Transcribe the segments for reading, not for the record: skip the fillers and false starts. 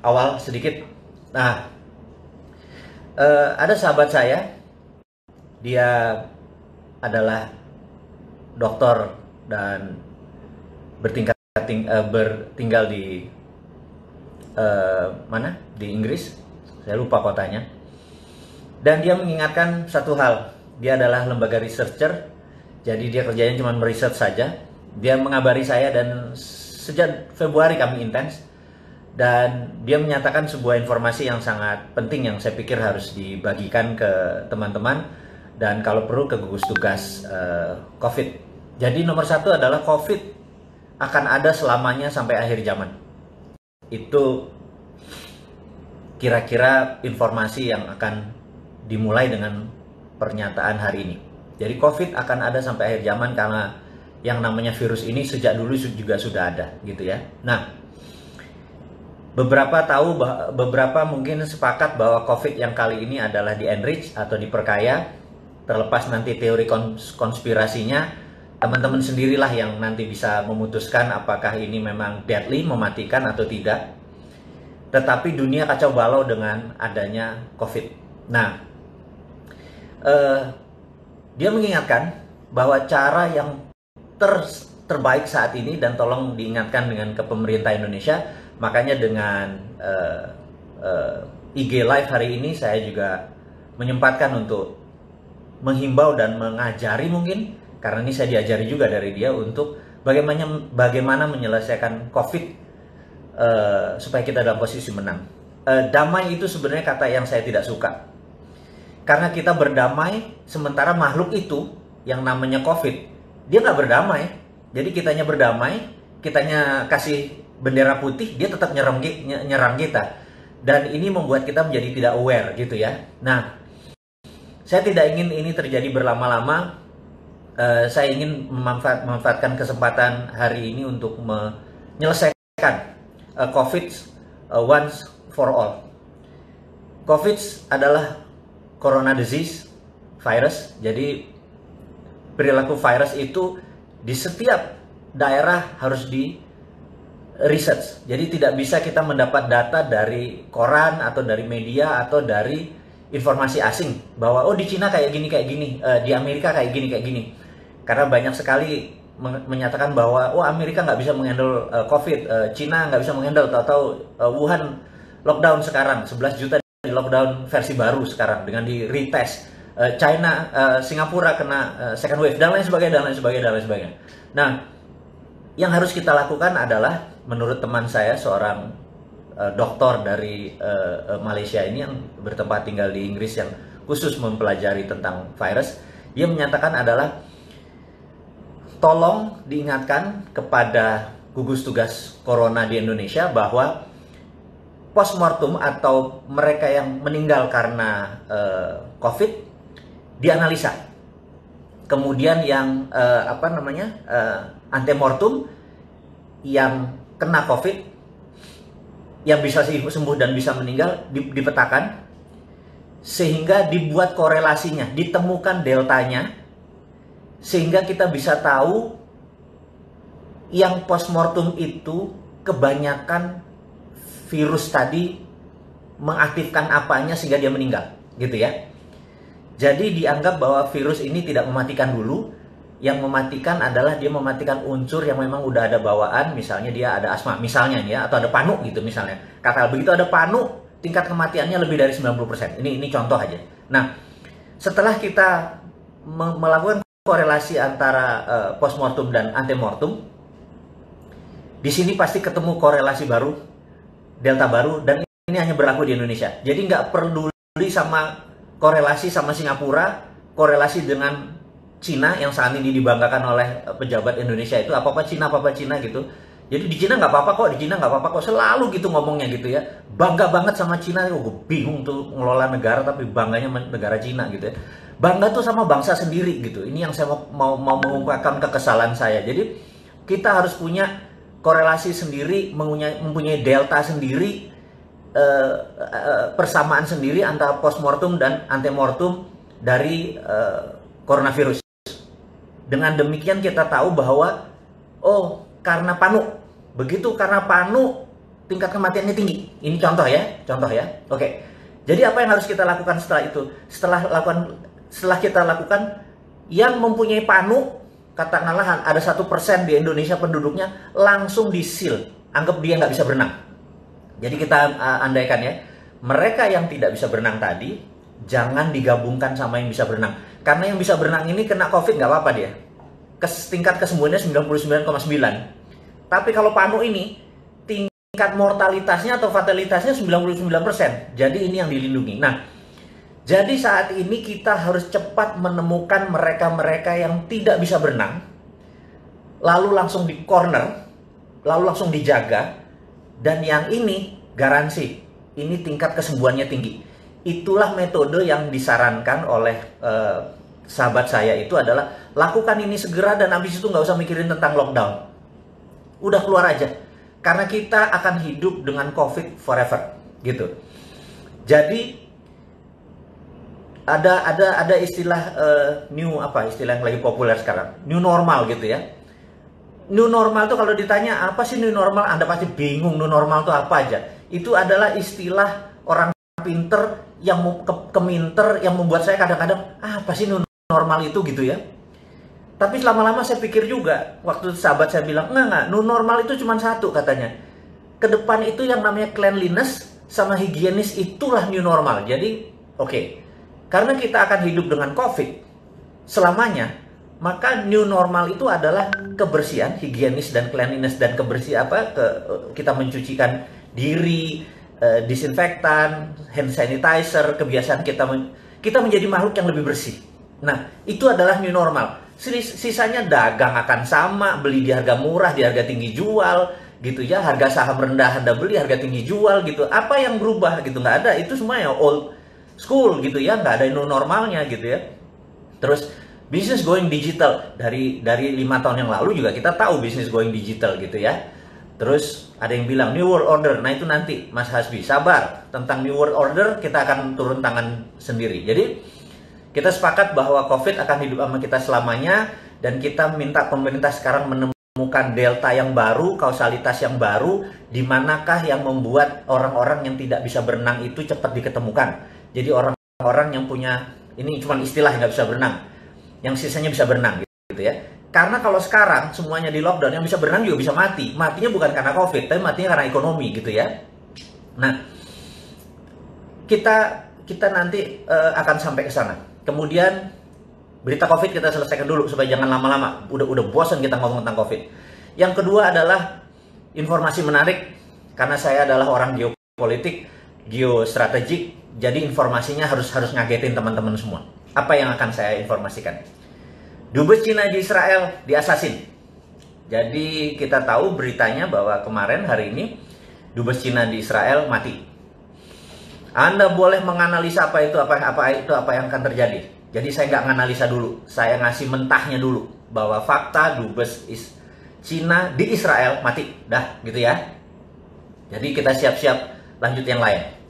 awal sedikit. Nah, ada sahabat saya, dia adalah dokter dan bertinggal di mana? Di Inggris. Saya lupa kotanya. Dan dia mengingatkan satu hal. Dia adalah lembaga researcher. Jadi dia kerjanya cuma meriset saja. Dia mengabari saya dan sejak Februari kami intens. Dan dia menyatakan sebuah informasi yang sangat penting yang saya pikir harus dibagikan ke teman-teman dan kalau perlu ke gugus tugas COVID. Jadi nomor satu adalah COVID akan ada selamanya sampai akhir zaman. Itu kira-kira informasi yang akan dimulai dengan pernyataan hari ini. Jadi COVID akan ada sampai akhir zaman karena yang namanya virus ini sejak dulu juga sudah ada, gitu ya. Nah, beberapa mungkin sepakat bahwa COVID yang kali ini adalah di enrich atau diperkaya. Terlepas nanti teori konspirasinya, teman-teman sendirilah yang nanti bisa memutuskan apakah ini memang deadly, mematikan atau tidak. Tetapi dunia kacau balau dengan adanya COVID. Nah, dia mengingatkan bahwa cara yang terbaik saat ini, dan tolong diingatkan dengan ke pemerintah Indonesia, makanya dengan IG Live hari ini saya juga menyempatkan untuk menghimbau dan mengajari mungkin, karena ini saya diajari juga dari dia untuk bagaimana menyelesaikan COVID supaya kita dalam posisi menang. Damai itu sebenarnya kata yang saya tidak suka. Karena kita berdamai, sementara makhluk itu yang namanya COVID, dia nggak berdamai. Jadi kitanya berdamai, kitanya kasih bendera putih, dia tetap nyerang kita. Dan ini membuat kita menjadi tidak aware gitu ya. Nah, saya tidak ingin ini terjadi berlama-lama. Saya ingin memanfaatkan kesempatan hari ini untuk menyelesaikan COVID once for all. COVID adalah corona disease, virus. Jadi perilaku virus itu di setiap daerah harus di research. Jadi tidak bisa kita mendapat data dari koran atau dari media atau dari informasi asing bahwa oh di Cina kayak gini, di Amerika kayak gini. Karena banyak sekali menyatakan bahwa oh Amerika nggak bisa menghandle COVID, Cina nggak bisa menghandle, tahu-tahu Wuhan lockdown sekarang, 11 juta di lockdown versi baru sekarang dengan di retest. China, Singapura kena second wave dan lain sebagainya. Nah, yang harus kita lakukan adalah menurut teman saya, seorang dokter dari Malaysia ini yang bertempat tinggal di Inggris yang khusus mempelajari tentang virus, dia menyatakan adalah tolong diingatkan kepada gugus tugas corona di Indonesia bahwa postmortem atau mereka yang meninggal karena COVID dianalisa. Kemudian yang antemortem yang kena COVID yang bisa sembuh dan bisa meninggal dipetakan sehingga dibuat korelasinya, ditemukan deltanya sehingga kita bisa tahu yang postmortem itu kebanyakan virus tadi mengaktifkan apanya sehingga dia meninggal, gitu ya. Jadi dianggap bahwa virus ini tidak mematikan dulu. Yang mematikan adalah dia mematikan unsur yang memang udah ada bawaan, misalnya dia ada asma, misalnya ya, atau ada panu gitu misalnya. Kata begitu ada panu, tingkat kematiannya lebih dari 90%. Ini contoh aja. Nah, setelah kita melakukan korelasi antara postmortem dan antemortem, di sini pasti ketemu korelasi baru, delta baru, dan ini hanya berlaku di Indonesia. Jadi nggak peduli sama korelasi sama Singapura, korelasi dengan Cina yang saat ini dibanggakan oleh pejabat Indonesia itu apa-apa Cina gitu. Jadi di Cina nggak apa-apa kok, selalu gitu ngomongnya gitu ya. Bangga banget sama Cina, gue bingung tuh ngelola negara tapi bangganya negara Cina gitu ya. Bangga tuh sama bangsa sendiri gitu. Ini yang saya mau mengungkapkan kekesalan saya. Jadi kita harus punya korelasi sendiri, mempunyai delta sendiri, persamaan sendiri antara postmortem dan antemortem dari coronavirus. Dengan demikian kita tahu bahwa oh karena panu, begitu karena panu tingkat kematiannya tinggi. Ini contoh ya. Oke. Jadi apa yang harus kita lakukan setelah itu? Setelah kita lakukan, yang mempunyai PANU, katakanlah ada 1% di Indonesia penduduknya, langsung di-seal. Anggap dia nggak bisa berenang. Jadi kita andaikan ya, mereka yang tidak bisa berenang tadi, jangan digabungkan sama yang bisa berenang. Karena yang bisa berenang ini kena COVID nggak apa-apa dia. Tingkat kesembuhannya 99,9. Tapi kalau PANU ini, tingkat mortalitasnya atau fatalitasnya 99%. Jadi ini yang dilindungi. Nah, jadi saat ini kita harus cepat menemukan mereka-mereka yang tidak bisa berenang, lalu langsung di corner, lalu langsung dijaga, dan yang ini garansi, ini tingkat kesembuhannya tinggi. Itulah metode yang disarankan oleh sahabat saya itu adalah lakukan ini segera dan habis itu nggak usah mikirin tentang lockdown. Udah keluar aja, karena kita akan hidup dengan COVID forever, gitu. Jadi ada istilah istilah yang lagi populer sekarang, new normal gitu ya. New normal tuh kalau ditanya apa sih new normal, Anda pasti bingung new normal tuh apa aja. Itu adalah istilah orang pinter yang keminter yang membuat saya kadang-kadang apa sih new normal itu gitu ya. Tapi lama-lama saya pikir juga, waktu sahabat saya bilang enggak, new normal itu cuma satu katanya. Ke depan itu yang namanya cleanliness sama higienis, itulah new normal. Jadi oke. Karena kita akan hidup dengan COVID selamanya, maka new normal itu adalah kebersihan, higienis dan cleanliness dan kita mencucikan diri, disinfektan, hand sanitizer, kebiasaan kita menjadi makhluk yang lebih bersih. Nah, itu adalah new normal. Sisanya dagang akan sama, beli di harga murah, di harga tinggi jual, gitu ya. Harga saham rendah Anda beli, harga tinggi jual gitu. Apa yang berubah gitu? Nggak ada, itu semua ya old school gitu ya, nggak ada new normalnya gitu ya. Terus bisnis going digital dari 5 tahun yang lalu juga kita tahu bisnis going digital gitu ya. Terus ada yang bilang new world order, nah itu nanti Mas Hasbi sabar, tentang new world order kita akan turun tangan sendiri. Jadi kita sepakat bahwa COVID akan hidup sama kita selamanya, dan kita minta pemerintah sekarang menemukan delta yang baru, kausalitas yang baru, di manakah yang membuat orang-orang yang tidak bisa berenang itu cepat diketemukan. Jadi orang-orang yang punya, ini cuma istilah nggak bisa berenang, yang sisanya bisa berenang gitu ya. Karena kalau sekarang semuanya di lockdown, yang bisa berenang juga bisa mati. Matinya bukan karena COVID, tapi matinya karena ekonomi gitu ya. Nah, kita nanti akan sampai ke sana. Kemudian berita COVID kita selesaikan dulu supaya jangan lama-lama. Udah bosan kita ngomong tentang COVID. Yang kedua adalah informasi menarik, karena saya adalah orang geopolitik, geostrategik. Jadi informasinya harus ngagetin teman-teman semua. Apa yang akan saya informasikan? Dubes Cina di Israel diasasin. Jadi kita tahu beritanya bahwa kemarin hari ini Dubes Cina di Israel mati. Anda boleh menganalisa apa yang akan terjadi. Jadi saya nggak nganalisa dulu, saya ngasih mentahnya dulu bahwa fakta Dubes Cina di Israel mati, dah gitu ya. Jadi kita siap-siap lanjut yang lain.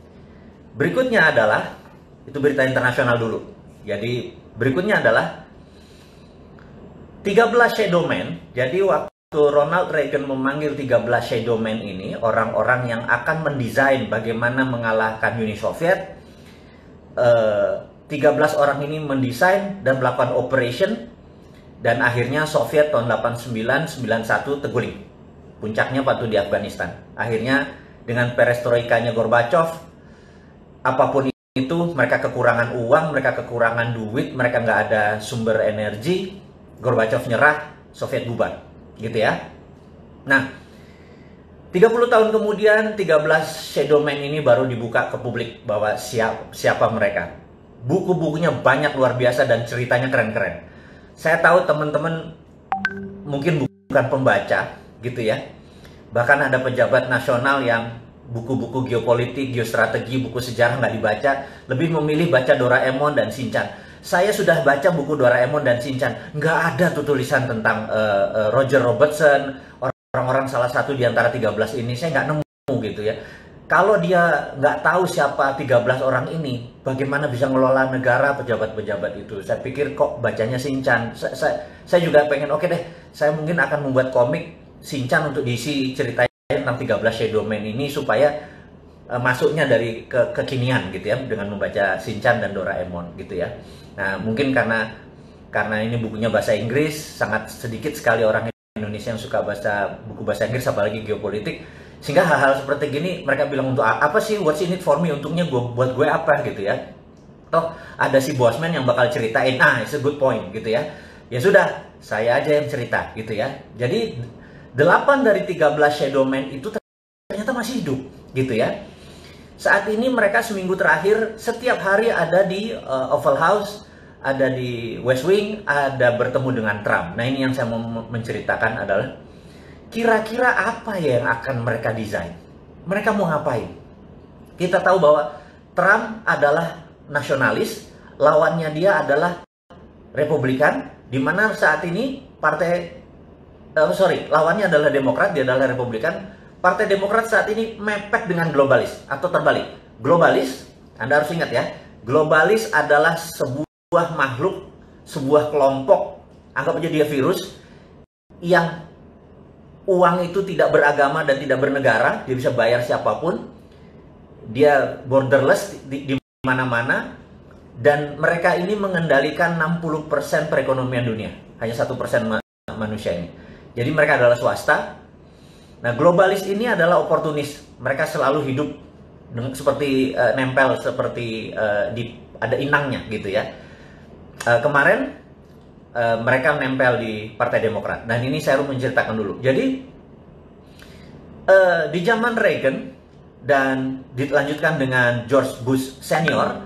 Berikutnya adalah, itu berita internasional dulu. Jadi berikutnya adalah 13 shadow men. Jadi waktu Ronald Reagan memanggil 13 shadow men ini, orang-orang yang akan mendesain bagaimana mengalahkan Uni Soviet, 13 orang ini mendesain dan melakukan operation, dan akhirnya Soviet tahun 89-91 terguling. Puncaknya waktu di Afghanistan. Akhirnya dengan perestroikanya Gorbachev, apapun itu, mereka kekurangan uang, mereka kekurangan duit, mereka nggak ada sumber energi, Gorbachev nyerah, Soviet bubar, gitu ya. Nah, 30 tahun kemudian 13 shadow man ini baru dibuka ke publik bahwa siapa mereka. Buku-bukunya banyak luar biasa dan ceritanya keren-keren. Saya tahu teman-teman mungkin bukan pembaca gitu ya. Bahkan ada pejabat nasional yang buku-buku geopolitik, geostrategi, buku sejarah nggak dibaca, lebih memilih baca Doraemon dan Shinchan. Saya sudah baca buku Doraemon dan Shinchan, nggak ada tuh tulisan tentang Roger Robertson, orang-orang salah satu di antara 13 ini, saya nggak nemu gitu ya. Kalau dia nggak tahu siapa 13 orang ini, bagaimana bisa ngelola negara pejabat-pejabat itu? Saya pikir kok bacanya Shinchan. Saya juga pengen, oke deh, saya mungkin akan membuat komik Shinchan untuk diisi ceritain ya tentang 13 shadow man ini supaya masuknya dari kekinian gitu ya, dengan membaca Shinchan dan Doraemon gitu ya. Nah, mungkin karena ini bukunya bahasa Inggris, sangat sedikit sekali orang Indonesia yang suka baca buku bahasa Inggris, apalagi geopolitik, sehingga hal-hal seperti gini mereka bilang, untuk apa sih, what's in it for me, untungnya buat gue apa gitu ya. Toh ada si Bosman yang bakal ceritain, it's a good point gitu ya. Ya sudah, saya aja yang cerita gitu ya. Jadi 8 dari 13 shadow man itu ternyata masih hidup gitu ya. Saat ini mereka seminggu terakhir setiap hari ada di Oval House, ada di West Wing, ada bertemu dengan Trump. Nah, ini yang saya mau menceritakan adalah kira-kira apa ya yang akan mereka desain. Mereka mau ngapain? Kita tahu bahwa Trump adalah nasionalis, lawannya dia adalah Republikan, di mana saat ini lawannya adalah Demokrat, dia adalah Republikan. Partai Demokrat saat ini mepet dengan globalis, atau terbalik. Globalis, Anda harus ingat ya, globalis adalah sebuah makhluk, sebuah kelompok, anggap aja dia virus, yang uang itu tidak beragama dan tidak bernegara, dia bisa bayar siapapun, dia borderless di mana-mana, dan mereka ini mengendalikan 60% perekonomian dunia, hanya 1% manusia ini. Jadi mereka adalah swasta. Nah, globalis ini adalah oportunis. Mereka selalu hidup seperti nempel, seperti ada inangnya gitu ya. Kemarin mereka nempel di Partai Demokrat. Dan ini saya harus menceritakan dulu. Jadi di zaman Reagan dan dilanjutkan dengan George Bush senior,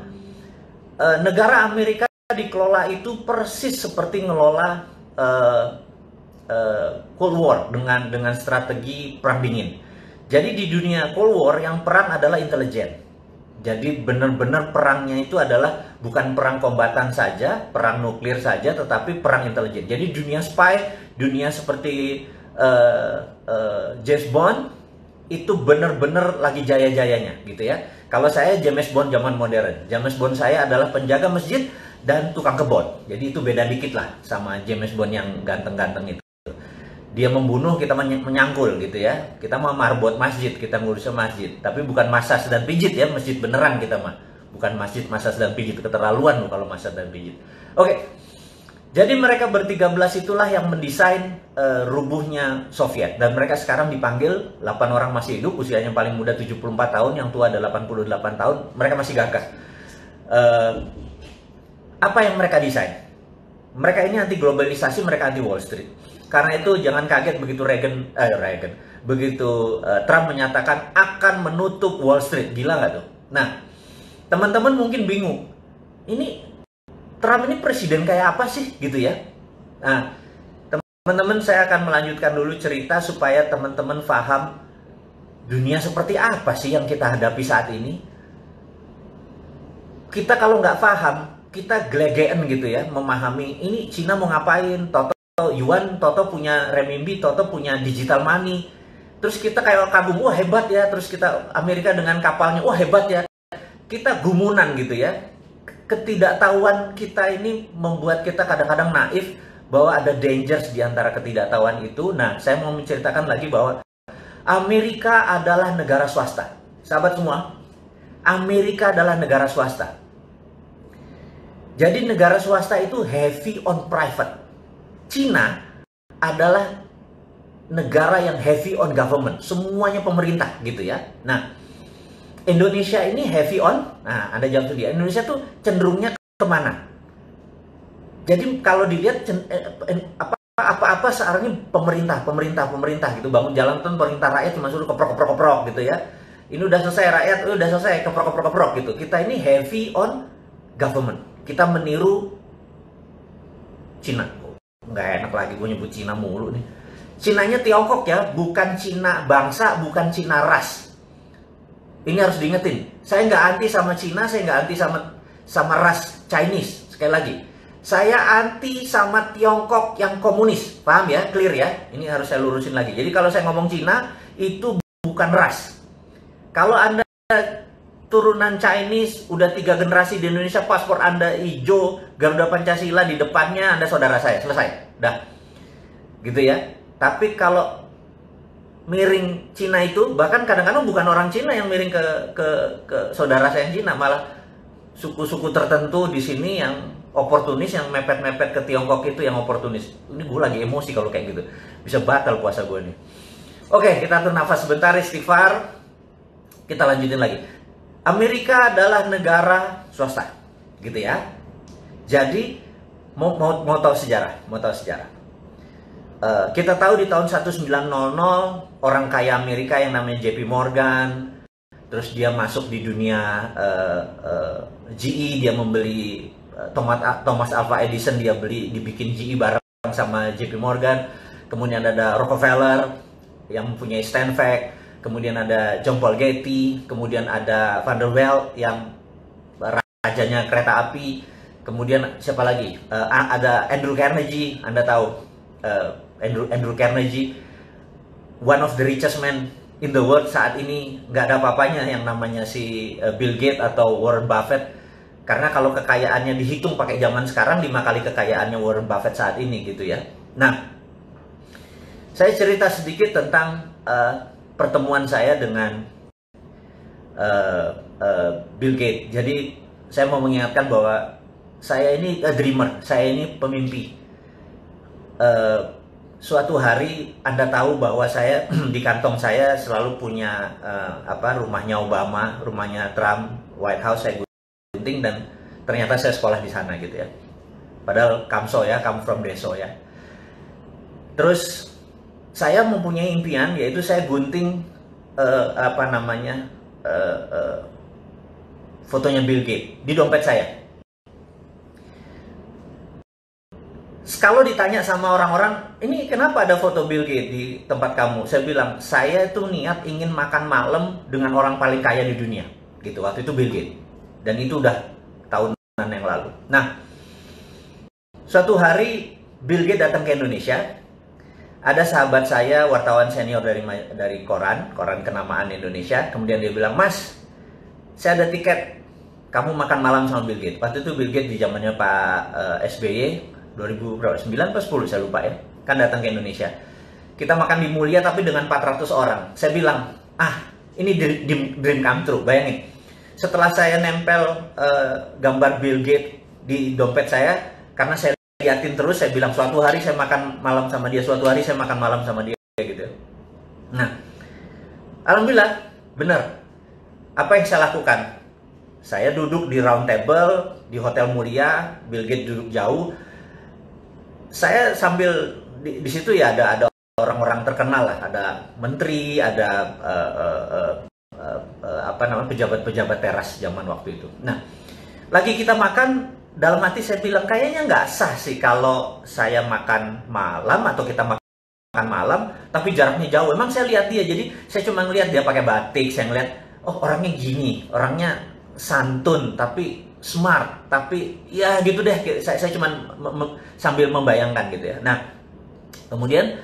negara Amerika dikelola itu persis seperti ngelola Cold War dengan strategi perang dingin. Jadi di dunia Cold War yang perang adalah intelijen. Jadi benar-benar perangnya itu adalah bukan perang kombatan saja, perang nuklir saja, tetapi perang intelijen. Jadi dunia spy, dunia seperti James Bond itu benar-benar lagi jaya-jayanya gitu ya. Kalau saya James Bond zaman modern, James Bond saya adalah penjaga masjid dan tukang kebon. Jadi itu beda dikit lah sama James Bond yang ganteng-ganteng itu. Dia membunuh, kita menyangkul gitu ya. Kita mau marbot masjid, kita ngurusnya masjid. Tapi bukan massas dan pijit ya, masjid beneran kita mah. Bukan masjid massas dan pijit, keterlaluan loh kalau massas dan pijit. Oke. Jadi mereka ber-13 itulah yang mendesain rubuhnya Soviet. Dan mereka sekarang dipanggil, 8 orang masih hidup, usianya paling muda 74 tahun, yang tua ada 88 tahun, mereka masih gagah. Apa yang mereka desain? Mereka ini anti globalisasi, mereka anti Wall Street. Karena itu jangan kaget begitu Trump menyatakan akan menutup Wall Street. Gila nggak tuh? Nah, teman-teman mungkin bingung. Ini Trump ini presiden kayak apa sih gitu ya? Nah, teman-teman saya akan melanjutkan dulu cerita supaya teman-teman paham dunia seperti apa sih yang kita hadapi saat ini. Kita kalau nggak paham, kita gelegean gitu ya, memahami ini Cina mau ngapain, Yuan, Toto punya renminbi, Toto punya digital money. Terus kita kayak kagum, wah hebat ya. Terus kita Amerika dengan kapalnya, wah hebat ya. Kita gumunan gitu ya. Ketidaktahuan kita ini membuat kita kadang-kadang naif bahwa ada dangers di antara ketidaktahuan itu. Nah, saya mau menceritakan lagi bahwa Amerika adalah negara swasta. Sahabat semua, Amerika adalah negara swasta. Jadi negara swasta itu heavy on private. Cina adalah negara yang heavy on government, semuanya pemerintah gitu ya. Nah, Indonesia ini heavy on, Anda jawab tuh dia, Indonesia tuh cenderungnya kemana? Jadi kalau dilihat apa-apa sekarang ini pemerintah gitu, bangun jalan tuh pemerintah, rakyat cuma suruh keprok gitu ya. Ini udah selesai rakyat, udah selesai keprok gitu. Kita ini heavy on government. Kita meniru Cina. Nggak enak lagi gue nyebut Cina mulu nih. Cinanya Tiongkok ya, bukan Cina bangsa, bukan Cina ras. Ini harus diingetin. Saya nggak anti sama Cina, saya nggak anti sama ras Chinese. Sekali lagi, saya anti sama Tiongkok yang komunis. Paham ya? Clear ya? Ini harus saya lurusin lagi. Jadi kalau saya ngomong Cina, itu bukan ras. Kalau Anda turunan Chinese, udah 3 generasi di Indonesia, paspor Anda hijau, Garuda Pancasila di depannya, Anda saudara saya, selesai, dah, gitu ya. Tapi kalau miring Cina itu, bahkan kadang-kadang bukan orang Cina yang miring ke saudara saya yang Cina, malah suku-suku tertentu di sini yang oportunis, yang mepet-mepet ke Tiongkok itu yang oportunis. Ini gue lagi emosi kalau kayak gitu, bisa batal puasa gue nih. Oke, kita atur nafas sebentar, istighfar. Kita lanjutin lagi. Amerika adalah negara swasta, gitu ya. Jadi mau tahu sejarah, kita tahu di tahun 1900 orang kaya Amerika yang namanya JP Morgan, terus dia masuk di dunia GE, dia membeli Thomas Alva Edison, dia dibikin GE bareng sama JP Morgan. Kemudian ada Rockefeller yang mempunyai Stanford, kemudian ada John Paul Getty, kemudian ada Vanderbilt yang rajanya kereta api, kemudian siapa lagi? Ada Andrew Carnegie, Anda tahu Andrew Carnegie, one of the richest man in the world saat ini. Nggak ada apa-apanya yang namanya si Bill Gates atau Warren Buffett, karena kalau kekayaannya dihitung pakai zaman sekarang 5 kali kekayaannya Warren Buffett saat ini gitu ya. Nah, saya cerita sedikit tentang pertemuan saya dengan Bill Gates. Jadi saya mau mengingatkan bahwa saya ini dreamer, saya ini pemimpi. Suatu hari Anda tahu bahwa saya di kantong saya selalu punya rumahnya Obama, rumahnya Trump, White House saya gunting, dan ternyata saya sekolah di sana gitu ya. Padahal Kamso ya, come from Deso ya. Terus saya mempunyai impian, yaitu saya gunting fotonya Bill Gates di dompet saya. Kalau ditanya sama orang-orang, ini kenapa ada foto Bill Gates di tempat kamu? Saya bilang, saya itu niat ingin makan malam dengan orang paling kaya di dunia. Gitu, waktu itu Bill Gates. Dan itu udah tahunan yang lalu. Nah, suatu hari Bill Gates datang ke Indonesia. Ada sahabat saya, wartawan senior dari koran kenamaan Indonesia. Kemudian dia bilang, Mas, saya ada tiket, kamu makan malam sama Bill Gates. Waktu itu Bill Gates di zamannya Pak SBY, 2009 atau 10 saya lupa ya, kan datang ke Indonesia. Kita makan di Mulia tapi dengan 400 orang. Saya bilang, ini dream come true. Bayangin, setelah saya nempel gambar Bill Gates di dompet saya, karena saya liatin terus, saya bilang suatu hari saya makan malam sama dia, suatu hari saya makan malam sama dia gitu. Nah, alhamdulillah benar. Apa yang saya lakukan? Saya duduk di round table di Hotel Mulia, Bill Gates duduk jauh. Saya sambil di situ ya ada orang-orang terkenal lah, ada menteri, ada pejabat-pejabat teras zaman waktu itu. Nah, lagi kita makan, dalam hati saya bilang kayaknya nggak sah sih kalau saya makan malam atau kita makan malam tapi jaraknya jauh. Emang saya lihat dia, jadi saya cuma ngeliat dia pakai batik, saya ngeliat oh orangnya gini, orangnya santun tapi smart, tapi ya gitu deh. Saya cuma sambil membayangkan gitu ya. Nah, kemudian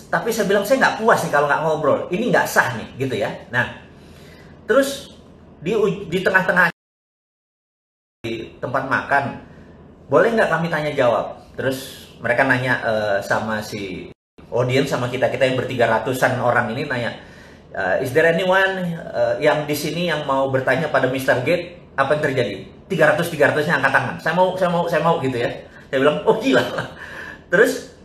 tapi saya bilang saya nggak puas nih kalau nggak ngobrol, ini nggak sah nih gitu ya. Nah, terus di tengah-tengah di tempat makan, boleh nggak kami tanya jawab? Terus mereka nanya sama si audiens, sama kita yang ber-300-an orang ini nanya, is there anyone yang di sini yang mau bertanya pada Mr. Gates? Apa yang terjadi? 300-300-nya angkat tangan. Saya mau gitu ya. Saya bilang, oh gila. Terus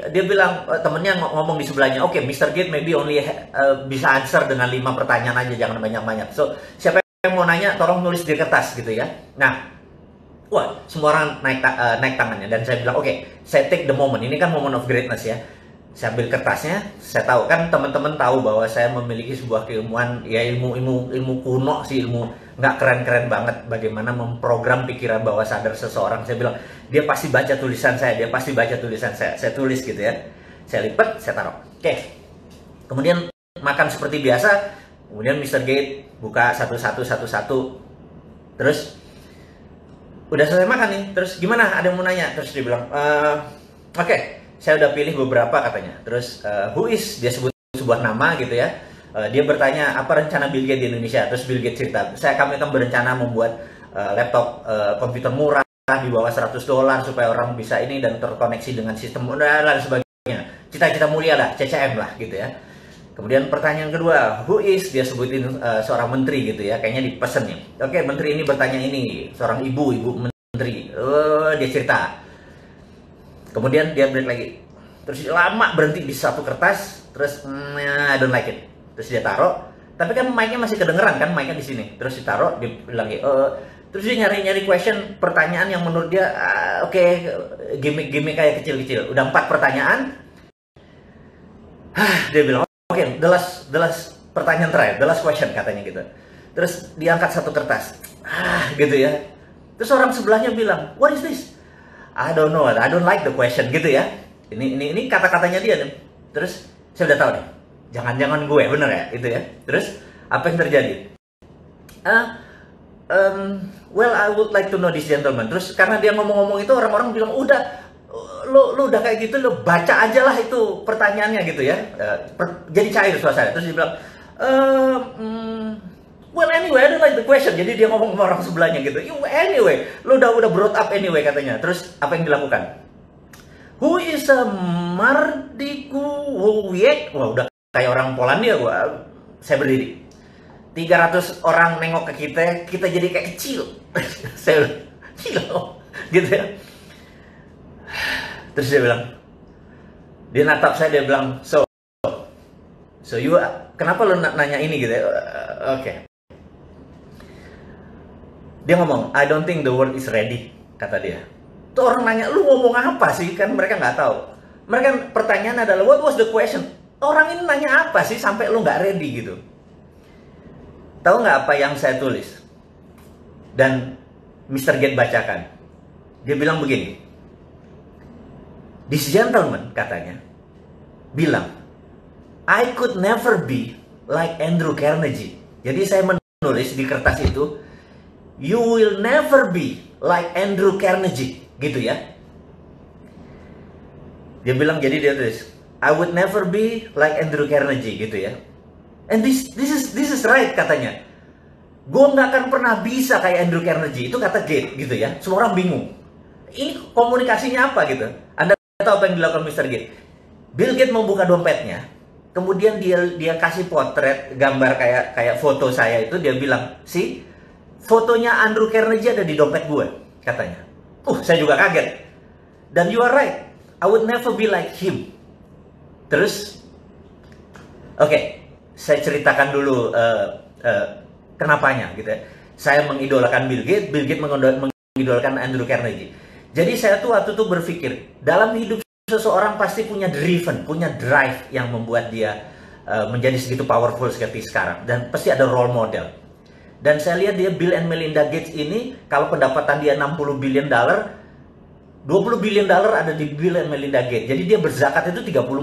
dia bilang, temennya ngomong di sebelahnya, oke, Mr. Gates maybe only bisa answer dengan 5 pertanyaan aja, jangan banyak-banyak. So, siapa yang mau nanya, tolong nulis di kertas gitu ya. Nah, wah, semua orang naik tangannya. Dan saya bilang, oke, saya take the moment. Ini kan moment of greatness ya. Saya ambil kertasnya, saya tahu kan teman-teman tahu bahwa saya memiliki sebuah keilmuan, ya ilmu kuno sih, ilmu nggak keren-keren banget bagaimana memprogram pikiran bawah sadar seseorang. Saya bilang, dia pasti baca tulisan saya, dia pasti baca tulisan saya. Saya tulis gitu ya, saya lipat, saya taruh. Oke, kemudian makan seperti biasa. Kemudian Mr. Gates buka satu-satu, terus udah selesai makan nih. Terus gimana? Ada yang mau nanya? Terus dia bilang, oke. Saya udah pilih beberapa katanya. Terus who is, dia sebut sebuah nama gitu ya. Dia bertanya apa rencana Bill Gates di Indonesia. Terus Bill Gates cerita, kami akan berencana membuat laptop komputer murah di bawah $100 supaya orang bisa ini dan terkoneksi dengan sistem dan sebagainya. cita-cita mulia lah, CCM lah gitu ya. Kemudian pertanyaan kedua, who is, dia sebutin seorang menteri gitu ya, kayaknya dipesan nih. Oke, menteri ini bertanya ini, seorang ibu menteri. Dia cerita. Kemudian dia break lagi. Terus lama berhenti di satu kertas, terus I don't like it. Terus dia taruh, tapi kan mic-nya masih kedengeran kan, mic-nya di sini. Terus ditaruh, dia bilang terus dia nyari question, pertanyaan yang menurut dia oke, gimmick kayak kecil-kecil. Udah 4 pertanyaan. Dia bilang, oke, the last pertanyaan terakhir, the last question katanya gitu. Terus diangkat satu kertas, gitu ya. Terus orang sebelahnya bilang, what is this? I don't know, I don't like the question gitu ya. Ini kata-katanya dia nih. Terus saya udah tahu nih, jangan-jangan gue bener ya, itu ya. Terus apa yang terjadi? Well, I would like to know this gentleman. Terus karena dia ngomong-ngomong itu, orang-orang bilang, udah. Lu udah kayak gitu, lu baca aja lah itu pertanyaannya gitu ya. Jadi cair suasana. Terus dia bilang, well anyway, I don't like the question. Jadi dia ngomong sama orang sebelahnya gitu. Anyway, lu udah brought up anyway katanya. Terus apa yang dilakukan? Who is a Mardikuwiek? Wah, udah kayak orang Polandia gua. Saya berdiri. 300 orang nengok ke kita jadi kayak kecil. Saya bilang, gitu ya. Terus dia bilang, dia natap saya, dia bilang, so you, kenapa lu nanya ini gitu ya? Oke. Dia ngomong, I don't think the world is ready, kata dia. Tuh orang nanya, lu ngomong apa sih? Kan mereka nggak tahu. Mereka pertanyaan adalah, what was the question? Orang ini nanya apa sih sampai lu nggak ready gitu? Tahu nggak apa yang saya tulis? Dan Mr. Gates bacakan. Dia bilang begini. This gentleman, katanya, bilang, I could never be like Andrew Carnegie. Jadi saya menulis di kertas itu, you will never be like Andrew Carnegie, gitu ya. Dia bilang, jadi dia tulis, I would never be like Andrew Carnegie, gitu ya. And this is right, katanya. Gue nggak akan pernah bisa kayak Andrew Carnegie. Itu kata Gates, gitu ya. Semua orang bingung. Ini komunikasinya apa gitu? Anda tahu apa yang dilakukan Mr. Gates? Bill Gates membuka dompetnya, kemudian dia kasih potret gambar kayak foto saya itu, dia bilang, "Si, fotonya Andrew Carnegie ada di dompet gue," katanya. Saya juga kaget. Dan you are right, I would never be like him. Terus, oke, saya ceritakan dulu kenapanya gitu ya. Saya mengidolakan Bill Gates mengidolakan Andrew Carnegie. Jadi saya tuh waktu itu berpikir, dalam hidup seseorang pasti punya punya drive yang membuat dia menjadi segitu powerful seperti sekarang. Dan pasti ada role model. Dan saya lihat dia, Bill and Melinda Gates ini, kalau pendapatan dia $60 billion, $20 billion ada di Bill and Melinda Gates. Jadi dia berzakat itu 30-40%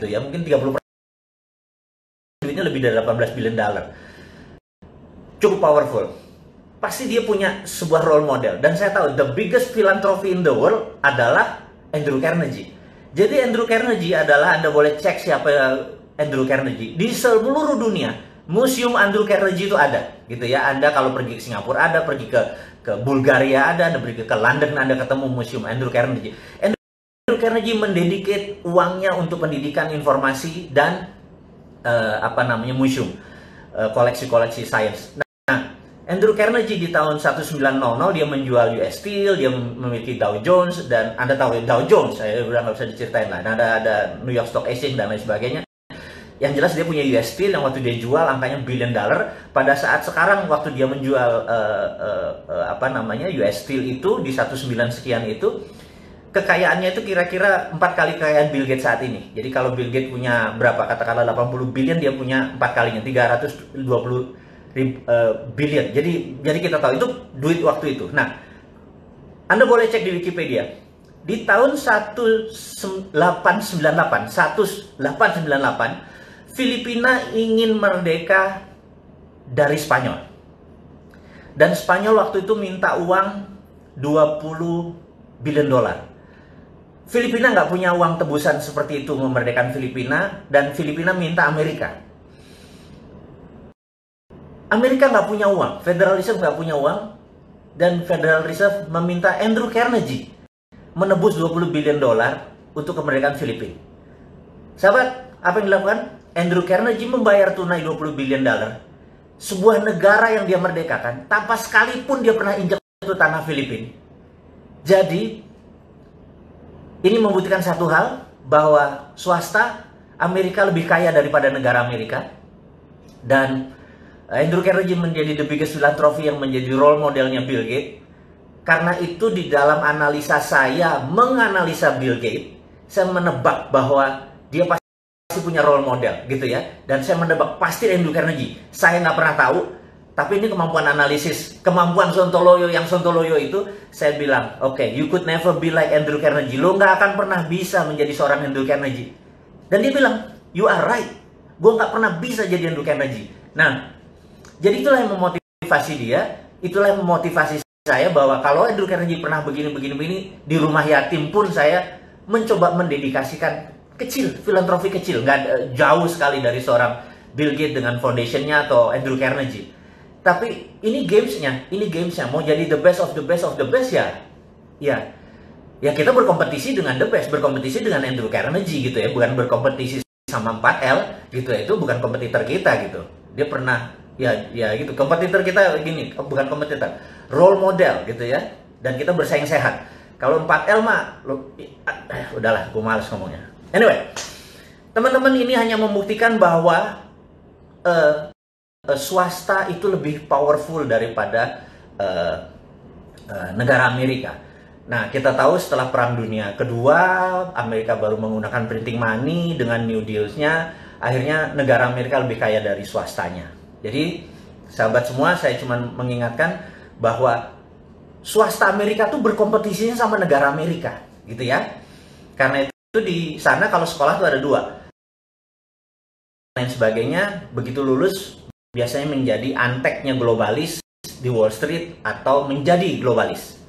gitu ya. Mungkin 30% duitnya lebih dari $18 billion. Cukup powerful. Pasti dia punya sebuah role model. Dan saya tahu the biggest philanthropy in the world adalah Andrew Carnegie. Jadi Andrew Carnegie adalah, Anda boleh cek siapa Andrew Carnegie. Di seluruh dunia, museum Andrew Carnegie itu ada, gitu ya. Anda kalau pergi ke Singapura ada, pergi ke Bulgaria ada, Anda pergi ke London Anda ketemu museum Andrew Carnegie. Andrew Carnegie mendedicate uangnya untuk pendidikan, informasi, dan museum, koleksi-koleksi sains. Andrew Carnegie di tahun 1900 dia menjual US Steel, dia memiliki Dow Jones, dan Anda tahu Dow Jones, saya udah nggak bisa diceritain lah. Nah, ada New York Stock Exchange dan lain sebagainya. Yang jelas dia punya US Steel yang waktu dia jual angkanya $1 billion. Pada saat sekarang waktu dia menjual US Steel itu di 19 sekian itu, kekayaannya itu kira-kira 4 kali kekayaan Bill Gates saat ini. Jadi kalau Bill Gates punya berapa, katakanlah 80 billion, dia punya 4 kalinya, 320 billion. Jadi kita tahu itu duit waktu itu. Nah, Anda boleh cek di Wikipedia. Di tahun 1898, Filipina ingin merdeka dari Spanyol. Dan Spanyol waktu itu minta uang $20 billion. Filipina nggak punya uang tebusan seperti itu memerdekakan Filipina, dan Filipina minta Amerika. Amerika nggak punya uang, Federal Reserve nggak punya uang, dan Federal Reserve meminta Andrew Carnegie menebus $20 billion untuk kemerdekaan Filipina. Sahabat, apa yang dilakukan? Andrew Carnegie membayar tunai 20 billion dollar. Sebuah negara yang dia merdekakan, tanpa sekalipun dia pernah injak itu tanah Filipina. Jadi, ini membuktikan satu hal, bahwa swasta Amerika lebih kaya daripada negara Amerika. Dan Andrew Carnegie menjadi the biggest philanthropy yang menjadi role modelnya Bill Gates. Karena itu di dalam analisa saya, menganalisa Bill Gates, saya menebak bahwa dia pasti punya role model gitu ya. Dan saya menebak pasti Andrew Carnegie. Saya nggak pernah tahu, tapi ini kemampuan analisis, kemampuan Sontoloyo. Yang Sontoloyo itu saya bilang, oke, you could never be like Andrew Carnegie. Lo nggak akan pernah bisa menjadi seorang Andrew Carnegie. Dan dia bilang, you are right, gue nggak pernah bisa jadi Andrew Carnegie. Nah, jadi itulah yang memotivasi dia, itulah yang memotivasi saya bahwa kalau Andrew Carnegie pernah begini, di rumah yatim pun saya mencoba mendedikasikan kecil, filantropi kecil, nggak jauh sekali dari seorang Bill Gates dengan foundationnya atau Andrew Carnegie. Tapi ini gamesnya, mau jadi the best of the best of the best ya kita berkompetisi dengan the best, berkompetisi dengan Andrew Carnegie gitu ya, bukan berkompetisi sama 4L gitu ya, itu bukan kompetitor kita gitu. Dia pernah ya gitu, kompetitor kita gini, bukan kompetitor, role model gitu ya, dan kita bersaing sehat. Kalau 4L mah udahlah, gue males ngomongnya. Anyway, teman-teman, ini hanya membuktikan bahwa swasta itu lebih powerful daripada negara Amerika. Nah, kita tahu setelah Perang Dunia Kedua, Amerika baru menggunakan printing money dengan New Deals-nya, akhirnya negara Amerika lebih kaya dari swastanya. Jadi, sahabat semua, saya cuma mengingatkan bahwa swasta Amerika tuh berkompetisinya sama negara Amerika, gitu ya. Karena itu di sana kalau sekolah tuh ada 2. Dan sebagainya, begitu lulus biasanya menjadi anteknya globalis di Wall Street atau menjadi globalis.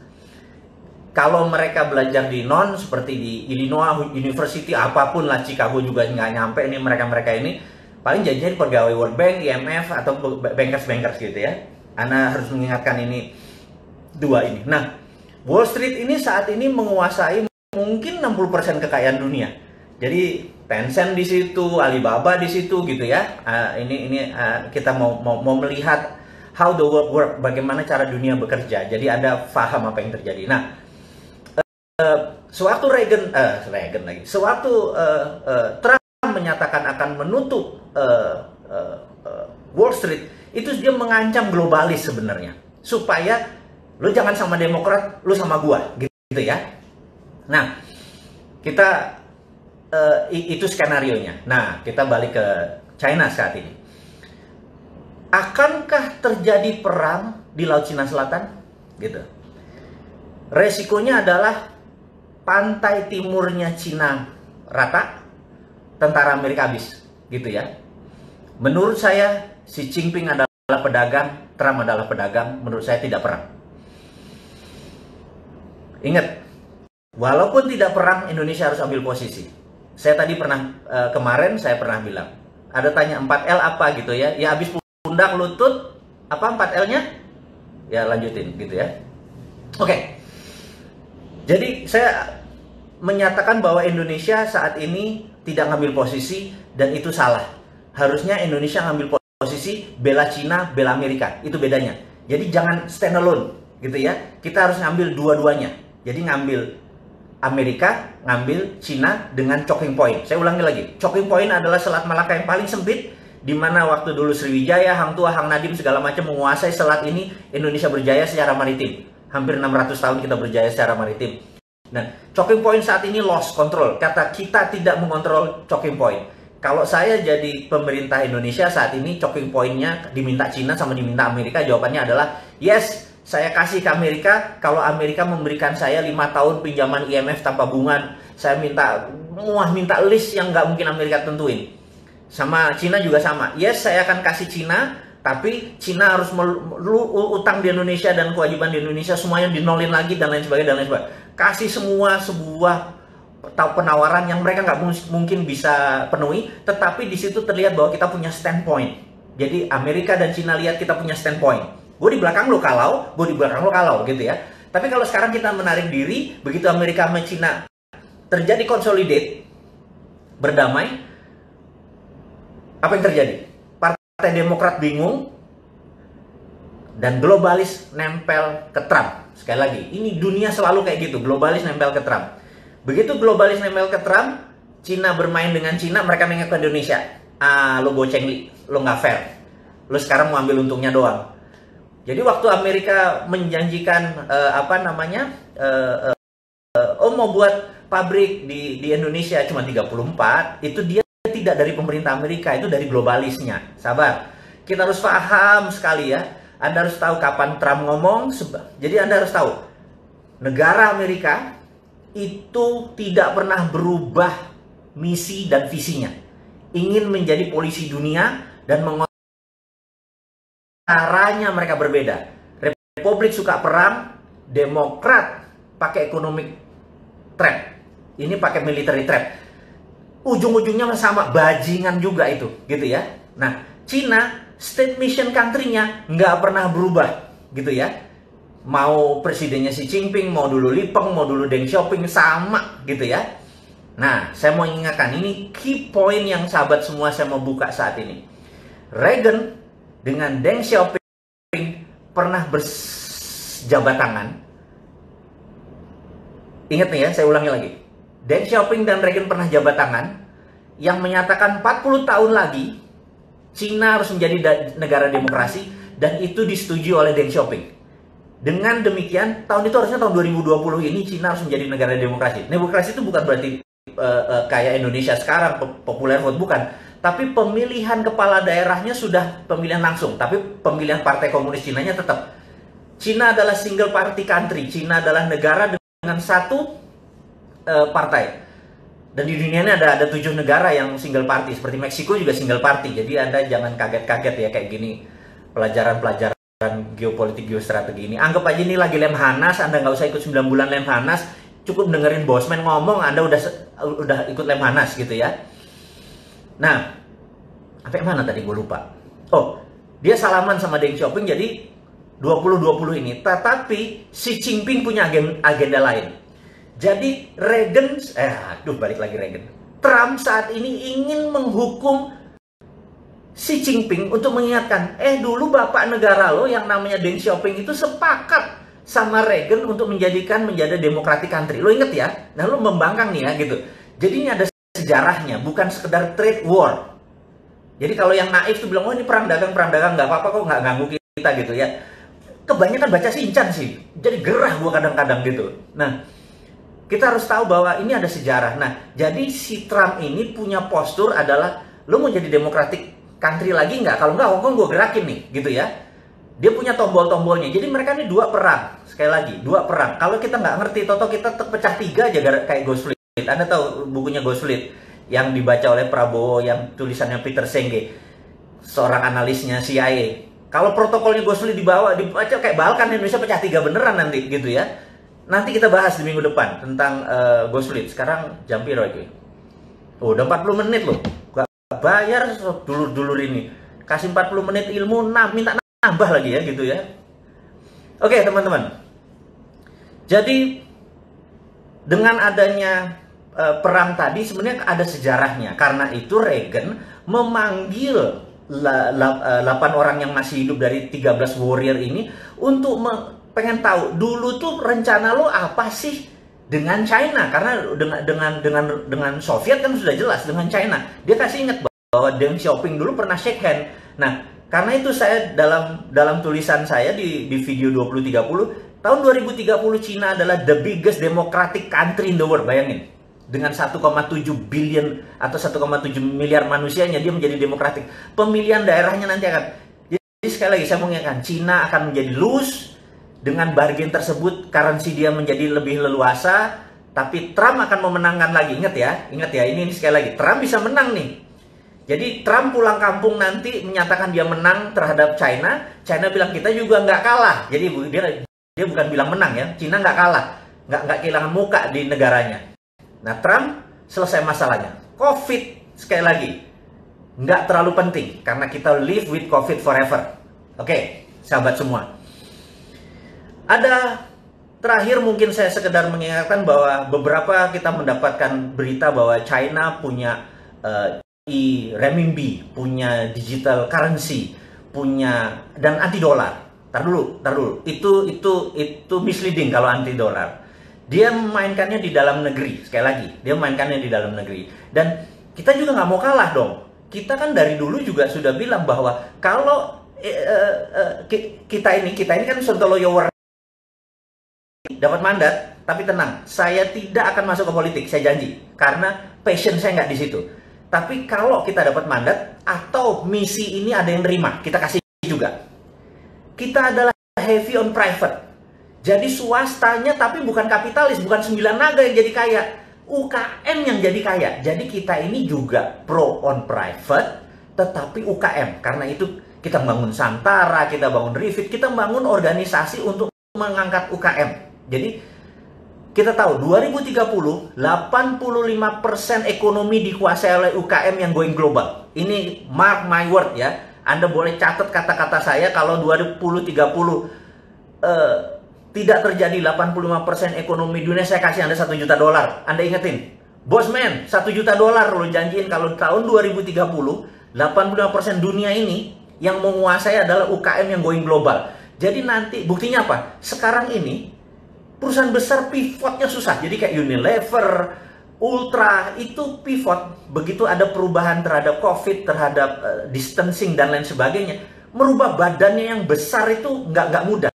Kalau mereka belajar di seperti di Illinois University, apapun lah, Chicago juga nggak nyampe ini mereka ini, paling jadi pegawai World Bank, IMF, atau bankers gitu ya. Anda harus mengingatkan ini 2 ini. Nah, Wall Street ini saat ini menguasai mungkin 60% kekayaan dunia. Jadi Tencent di situ, Alibaba di situ gitu ya. Ini kita mau melihat how the world work, bagaimana cara dunia bekerja. Jadi ada paham apa yang terjadi. Nah, sewaktu Trump menyatakan akan menutup Wall Street, itu dia mengancam globalis sebenarnya, supaya lu jangan sama Demokrat, lu sama gua gitu ya. Nah, kita itu skenarionya. Nah, kita balik ke China saat ini. Akankah terjadi perang di Laut Cina Selatan? Gitu. Resikonya adalah pantai timurnya Cina rata, tentara Amerika habis, gitu ya. Menurut saya, Xi Jinping adalah pedagang, Trump adalah pedagang. Menurut saya tidak perang. Ingat, walaupun tidak perang, Indonesia harus ambil posisi. Saya tadi kemarin saya pernah bilang, ada tanya 4L apa gitu ya, ya habis pundak lutut, apa 4L-nya? Ya lanjutin gitu ya. Oke. Jadi saya menyatakan bahwa Indonesia saat ini tidak ngambil posisi, dan itu salah. Harusnya Indonesia ngambil posisi bela Cina, bela Amerika. Itu bedanya. Jadi jangan stand alone gitu ya. Kita harus ngambil dua-duanya. Jadi ngambil Amerika, ngambil Cina dengan choking point. Saya ulangi lagi, choking point adalah Selat Malaka yang paling sempit, di mana waktu dulu Sriwijaya, Hang Tuah, Hang Nadim segala macam menguasai selat ini, Indonesia berjaya secara maritim. Hampir 600 tahun kita berjaya secara maritim. Dan choking point saat ini lost control. Kata kita tidak mengontrol choking point. Kalau saya jadi pemerintah Indonesia saat ini, choking point-nya diminta Cina sama diminta Amerika, jawabannya adalah yes. Saya kasih ke Amerika, kalau Amerika memberikan saya 5 tahun pinjaman IMF tanpa bunga, saya minta list yang nggak mungkin Amerika tentuin. Sama Cina juga sama. Yes, saya akan kasih Cina, tapi Cina harus utang di Indonesia dan kewajiban di Indonesia semuanya dinolin lagi dan lain sebagainya. Kasih semua sebuah penawaran yang mereka nggak mungkin bisa penuhi, tetapi di situ terlihat bahwa kita punya standpoint. Jadi Amerika dan Cina lihat kita punya standpoint. Gue di belakang lo kalau, gue di belakang lo kalau gitu ya. Tapi kalau sekarang kita menarik diri, begitu Amerika sama Cina terjadi consolidate, berdamai, apa yang terjadi? Partai Demokrat bingung, dan globalis nempel ke Trump. Sekali lagi, ini dunia selalu kayak gitu, globalis nempel ke Trump. Begitu globalis nempel ke Trump, Cina bermain dengan Cina, mereka nengok ke Indonesia. Lo goceng li, lo nggak fair. Lo sekarang mau ambil untungnya doang. Jadi waktu Amerika menjanjikan mau buat pabrik di Indonesia cuma 34, itu dia tidak dari pemerintah Amerika, itu dari globalisnya. Sabar, kita harus paham sekali ya. Anda harus tahu kapan Trump ngomong. Jadi Anda harus tahu, negara Amerika itu tidak pernah berubah misi dan visinya. Ingin menjadi polisi dunia dan caranya mereka berbeda. Republik suka perang, Demokrat pakai economic trap. Ini pakai military trap. Ujung-ujungnya sama, bajingan juga itu, gitu ya. Nah, Cina state mission country-nya nggak pernah berubah, gitu ya. Mau presidennya Xi Jinping, mau dulu Li Peng, mau dulu Deng Xiaoping, sama, gitu ya. Nah, saya mau ingatkan, ini key point yang sahabat semua saya mau buka saat ini. Reagan dengan Deng Xiaoping pernah berjabat tangan. Ingat nih ya, saya ulangi lagi. Deng Xiaoping dan Reagan pernah jabat tangan yang menyatakan 40 tahun lagi Cina harus menjadi negara demokrasi, dan itu disetujui oleh Deng Xiaoping. Dengan demikian, tahun itu harusnya tahun 2020 ini Cina harus menjadi negara demokrasi. Demokrasi itu bukan berarti kayak Indonesia sekarang populer vote, bukan. Tapi pemilihan kepala daerahnya sudah pemilihan langsung, tapi pemilihan partai komunis Cinanya tetap. Cina adalah single party country. Cina adalah negara dengan satu partai. Dan di dunia ini ada 7 negara yang single party, seperti Meksiko juga single party. Jadi Anda jangan kaget-kaget ya kayak gini pelajaran-pelajaran geopolitik, geostrategi ini. Anggap aja ini lagi Lemhanas, Anda nggak usah ikut 9 bulan Lemhanas, cukup dengerin Bosman ngomong, Anda udah ikut Lemhanas gitu ya. Nah, sampai mana tadi gue lupa. Oh, dia salaman sama Deng Xiaoping jadi 2020 ini. Tetapi Xi Jinping punya agenda lain. Jadi Reagan, balik lagi Reagan. Trump saat ini ingin menghukum Xi Jinping untuk mengingatkan, dulu bapak negara lo yang namanya Deng Xiaoping itu sepakat sama Reagan untuk menjadi democratic country. Lo inget ya? Nah, lo membangkang nih ya gitu. Jadi ini ada sejarahnya, bukan sekedar trade war. Jadi kalau yang naif tuh bilang, oh ini perang dagang nggak apa-apa kok, nggak ganggu kita gitu ya. Kebanyakan baca Shinchan sih, jadi gerah gua kadang-kadang gitu. Nah, kita harus tahu bahwa ini ada sejarah. Nah, jadi si Trump ini punya postur adalah, lo mau jadi democratic country lagi nggak? Kalau nggak, Hongkong gue gerakin nih, gitu ya. Dia punya tombol-tombolnya. Jadi mereka ini 2 perang. Sekali lagi, 2 perang. Kalau kita nggak ngerti, toto kita terpecah 3 aja kayak Ghost Fleet. Anda tahu bukunya Ghost Fleet yang dibaca oleh Prabowo, yang tulisannya Peter Senge, seorang analisnya CIA. Kalau protokolnya Ghost Fleet dibaca kayak Balkan, Indonesia pecah 3 beneran nanti, gitu ya. Nanti kita bahas di minggu depan tentang Ghost Fleet. Sekarang jam piro itu? Oh, udah 40 menit loh. Gak bayar dulur-dulur ini. Kasih 40 menit ilmu, minta nambah lagi ya gitu ya. Oke, teman-teman. Jadi dengan adanya perang tadi sebenarnya ada sejarahnya. Karena itu Reagan memanggil 8 orang yang masih hidup dari 13 warrior ini untuk pengen tahu dulu tuh rencana lo apa sih dengan China, karena dengan Soviet kan sudah jelas, dengan China dia kasih ingat bahwa Deng Xiaoping dulu pernah shake hand. Nah, karena itu saya dalam tulisan saya di video 2030 tahun 2030 China adalah the biggest democratic country in the world. Bayangin, dengan 1,7 billion atau 1,7 miliar manusianya dia menjadi demokratik. Pemilihan daerahnya nanti akan, jadi sekali lagi saya mau ingatkan, China akan menjadi loose. Dengan bargain tersebut, currency dia menjadi lebih leluasa, tapi Trump akan memenangkan lagi. Ingat ya, ini sekali lagi, Trump bisa menang nih. Jadi Trump pulang kampung nanti menyatakan dia menang terhadap China. China bilang kita juga nggak kalah. Jadi dia bukan bilang menang ya, China nggak kalah, nggak kehilangan muka di negaranya. Nah, Trump selesai masalahnya. COVID sekali lagi nggak terlalu penting karena kita live with COVID forever. Oke, sahabat semua. Ada terakhir mungkin saya sekedar mengingatkan bahwa beberapa kita mendapatkan berita bahwa China punya renminbi, punya digital currency, punya dan anti dolar. Tar dulu. Itu misleading kalau anti dolar. Dia memainkannya di dalam negeri. Sekali lagi, dia memainkannya di dalam negeri. Dan kita juga nggak mau kalah dong. Kita kan dari dulu juga sudah bilang bahwa kalau kita ini kan Sontoloyo dapat mandat, tapi tenang, saya tidak akan masuk ke politik, saya janji, karena passion saya nggak di situ. Tapi kalau kita dapat mandat atau misi ini ada yang nerima, kita kasih juga. Kita adalah heavy on private, jadi swastanya tapi bukan kapitalis, bukan 9 naga yang jadi kaya, UKM yang jadi kaya. Jadi kita ini juga pro on private, tetapi UKM. Karena itu kita bangun Santara, kita bangun Rifit, kita bangun organisasi untuk mengangkat UKM. Jadi kita tahu 2030 85% ekonomi dikuasai oleh UKM yang going global. Ini mark my word ya. Anda boleh catat kata-kata saya kalau 2030 tidak terjadi 85% ekonomi dunia, saya kasih Anda $1 juta. Anda ingetin, Bosman, $1 juta lo janjiin kalau tahun 2030 85% dunia ini yang menguasai adalah UKM yang going global. Jadi nanti buktinya apa? Sekarang ini perusahaan besar pivotnya susah. Jadi kayak Unilever, Ultra itu pivot. Begitu ada perubahan terhadap COVID, terhadap distancing dan lain sebagainya, merubah badannya yang besar itu nggak mudah.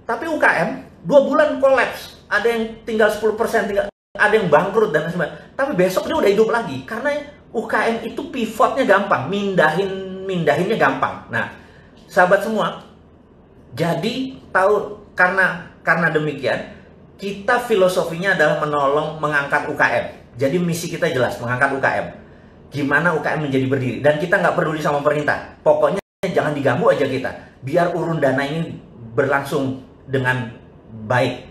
Tapi UKM 2 bulan kolaps, ada yang tinggal 10%, ada yang bangkrut dan lain sebagainya. Tapi besok dia udah hidup lagi karena UKM itu pivotnya gampang, mindahinnya gampang. Nah, sahabat semua, jadi tahu karena demikian kita filosofinya adalah menolong mengangkat UKM. Jadi misi kita jelas, mengangkat UKM. Gimana UKM menjadi berdiri, dan kita nggak peduli sama pemerintah. Pokoknya jangan diganggu aja kita, biar urun dana ini berlangsung dengan baik.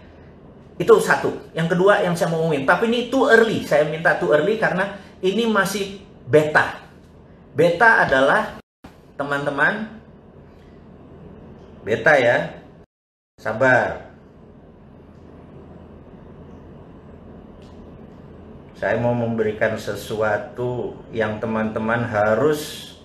Itu satu. Yang kedua yang saya mau ngomongin, tapi ini too early. Saya minta too early karena ini masih beta. Beta adalah, teman-teman, beta ya, sabar. Saya mau memberikan sesuatu yang teman-teman harus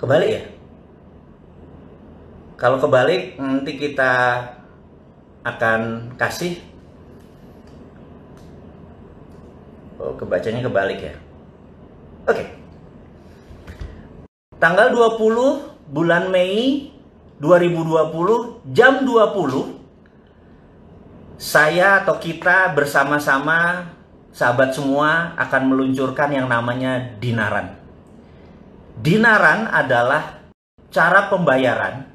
kebalik ya. Kalau kebalik nanti kita akan kasih. Oh, kebacanya kebalik ya. Oke. Tanggal 20 bulan Mei 2020 jam 20 saya atau kita bersama-sama sahabat semua akan meluncurkan yang namanya Dinaran. Dinaran adalah cara pembayaran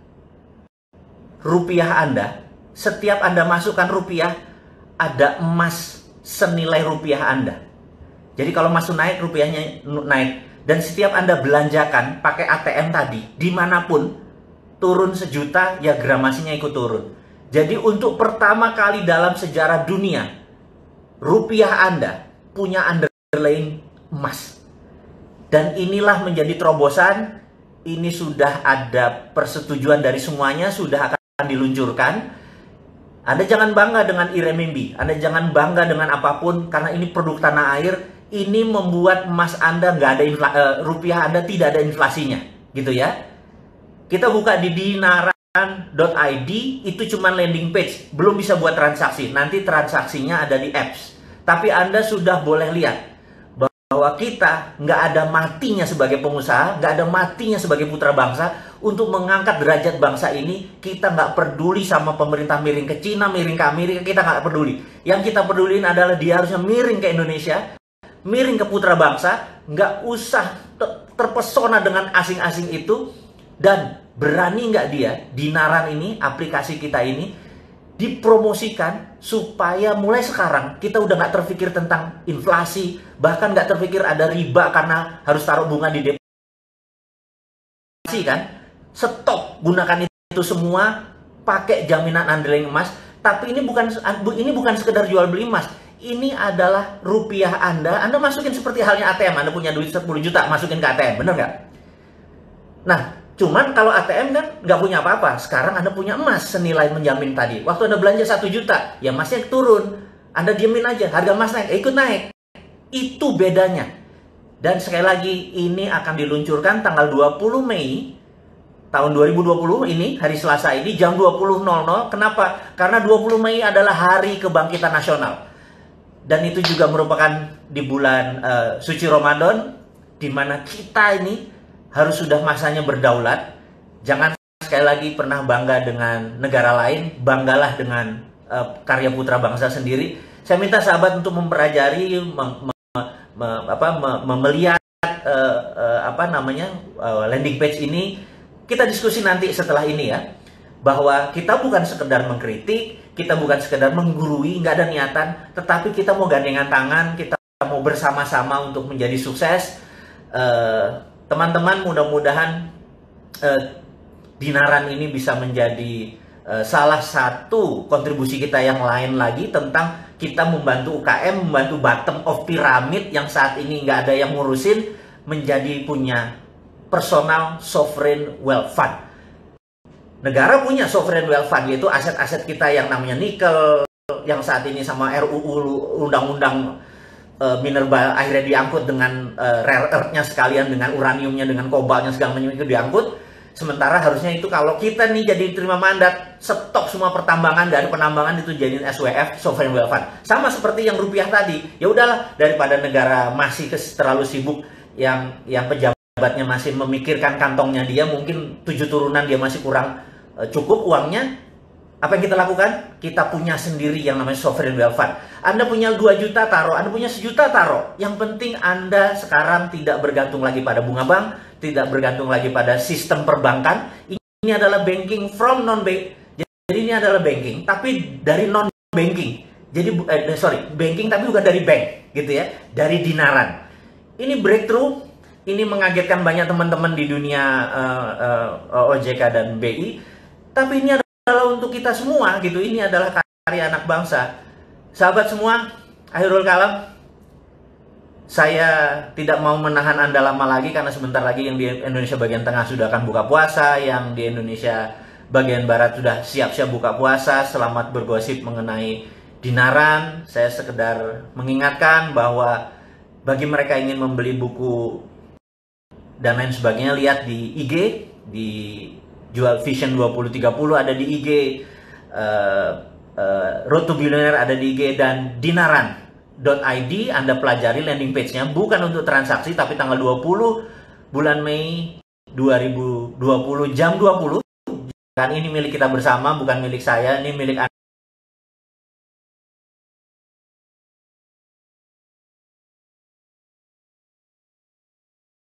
rupiah Anda. Setiap Anda masukkan rupiah, ada emas senilai rupiah Anda. Jadi kalau masuk naik, rupiahnya naik. Dan setiap Anda belanjakan pakai ATM tadi, dimanapun, turun 1 juta, ya gramasinya ikut turun. Jadi untuk pertama kali dalam sejarah dunia, rupiah Anda punya underlying emas. Dan inilah menjadi terobosan. Ini sudah ada persetujuan dari semuanya, sudah akan diluncurkan. Anda jangan bangga dengan renminbi, Anda jangan bangga dengan apapun, karena ini produk tanah air. Ini membuat emas Anda nggak ada rupiah Anda tidak ada inflasinya, gitu ya. Kita buka di dinaran.id, itu cuma landing page, belum bisa buat transaksi. Nanti transaksinya ada di apps. Tapi Anda sudah boleh lihat bahwa kita nggak ada matinya sebagai pengusaha, nggak ada matinya sebagai putra bangsa untuk mengangkat derajat bangsa ini. Kita nggak peduli sama pemerintah miring ke Cina, miring ke Amerika, kita nggak peduli. Yang kita pedulin adalah dia harusnya miring ke Indonesia, miring ke putra bangsa, nggak usah terpesona dengan asing-asing itu. Dan berani nggak dia, Dinaran ini, aplikasi kita ini, dipromosikan supaya mulai sekarang kita udah nggak terpikir tentang inflasi, bahkan nggak terpikir ada riba karena harus taruh bunga di deposito kan. Stop, gunakan itu semua, pakai jaminan underlying emas. Tapi ini bukan sekedar jual beli emas. Ini adalah rupiah Anda masukin seperti halnya ATM. Anda punya duit 10 juta, masukin ke ATM, bener nggak? Nah, Cuman kalau ATM kan nggak punya apa-apa. Sekarang Anda punya emas senilai menjamin tadi. Waktu Anda belanja 1 juta, ya emasnya turun. Anda diemin aja, harga emas naik, ikut naik. Itu bedanya. Dan sekali lagi, ini akan diluncurkan tanggal 20 Mei tahun 2020 ini, hari Selasa ini, jam 20.00. Kenapa? Karena 20 Mei adalah Hari Kebangkitan Nasional. Dan itu juga merupakan di bulan suci Ramadan, di mana kita ini harus sudah masanya berdaulat. Jangan sekali lagi pernah bangga dengan negara lain, banggalah dengan karya putra bangsa sendiri. Saya minta sahabat untuk mempelajari, melihat landing page ini. Kita diskusi nanti setelah ini ya, bahwa kita bukan sekedar mengkritik, kita bukan sekedar menggurui, nggak ada niatan, tetapi kita mau gandengan tangan, kita mau bersama-sama untuk menjadi sukses. Teman-teman, mudah-mudahan Dinaran ini bisa menjadi salah satu kontribusi kita yang lain lagi tentang kita membantu UKM, membantu bottom of pyramid yang saat ini nggak ada yang ngurusin, menjadi punya personal sovereign wealth fund. Negara punya sovereign wealth fund, yaitu aset-aset kita yang namanya nikel, yang saat ini sama RUU undang-undang mineral akhirnya diangkut dengan rare earth-nya sekalian, dengan uraniumnya, dengan kobalnya segala macam itu diangkut. Sementara harusnya itu kalau kita nih jadi terima mandat, stop semua pertambangan dan penambangan, itu jadiin SWF, sovereign wealth fund. Sama seperti yang rupiah tadi. Ya udahlah, daripada negara masih terlalu sibuk, yang pejabatnya masih memikirkan kantongnya dia, mungkin 7 turunan dia masih kurang cukup uangnya. Apa yang kita lakukan? Kita punya sendiri yang namanya sovereign wealth fund. Anda punya 2 juta taruh, Anda punya 1 juta taruh. Yang penting Anda sekarang tidak bergantung lagi pada bunga bank, tidak bergantung lagi pada sistem perbankan. Ini adalah banking from non-bank. Jadi ini adalah banking, tapi dari non-banking. Jadi banking tapi bukan dari bank, gitu ya, dari Dinaran. Ini breakthrough, ini mengagetkan banyak teman-teman di dunia OJK dan BI. Tapi ini adalah untuk kita semua, gitu. Ini adalah karya anak bangsa. Sahabat semua, akhirul kalam, saya tidak mau menahan Anda lama lagi karena sebentar lagi yang di Indonesia bagian tengah sudah akan buka puasa, yang di Indonesia bagian barat sudah siap-siap buka puasa. Selamat bergosip mengenai Dinaran. Saya sekedar mengingatkan bahwa bagi mereka yang ingin membeli buku dan lain sebagainya, lihat di IG, di Jual Vision 2030 ada di IG, Road to Billionaire ada di IG, dan Dinaran.id Anda pelajari landing page-nya, bukan untuk transaksi, tapi tanggal 20 bulan Mei 2020 jam 20. Kan ini milik kita bersama, bukan milik saya, ini milik